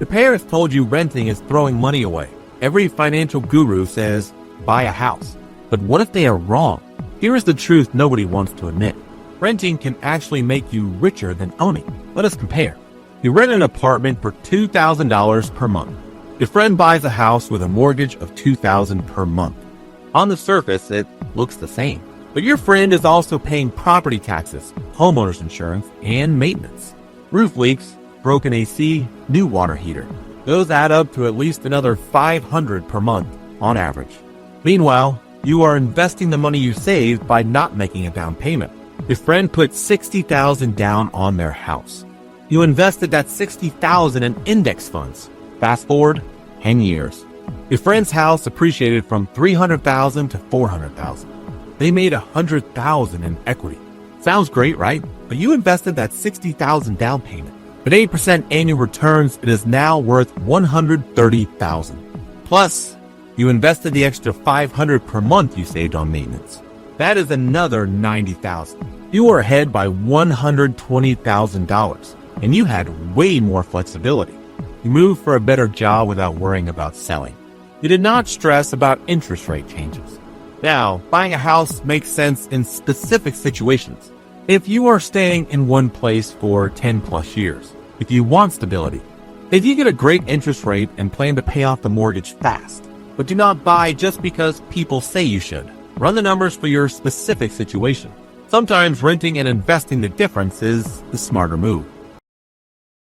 Your parents told you renting is throwing money away. Every financial guru says, buy a house. But what if they are wrong? Here is the truth nobody wants to admit. Renting can actually make you richer than owning. Let us compare. You rent an apartment for $2,000 per month. Your friend buys a house with a mortgage of $2,000 per month. On the surface, it looks the same. But your friend is also paying property taxes, homeowners insurance, and maintenance. Roof leaks, broken AC, new water heater. Those add up to at least another $500 per month on average. Meanwhile, you are investing the money you saved by not making a down payment. Your friend put $60,000 down on their house. You invested that $60,000 in index funds. Fast forward 10 years. Your friend's house appreciated from $300,000 to $400,000. They made $100,000 in equity. Sounds great, right? But you invested that $60,000 down payment. At 8% annual returns, it is now worth $130,000. Plus, you invested the extra $500 per month you saved on maintenance. That is another $90,000. You were ahead by $120,000, and you had way more flexibility. You moved for a better job without worrying about selling. You did not stress about interest rate changes. Now, buying a house makes sense in specific situations. If you are staying in one place for 10 plus years, if you want stability, if you get a great interest rate and plan to pay off the mortgage fast, but do not buy just because people say you should. Run the numbers for your specific situation. Sometimes renting and investing the difference is the smarter move.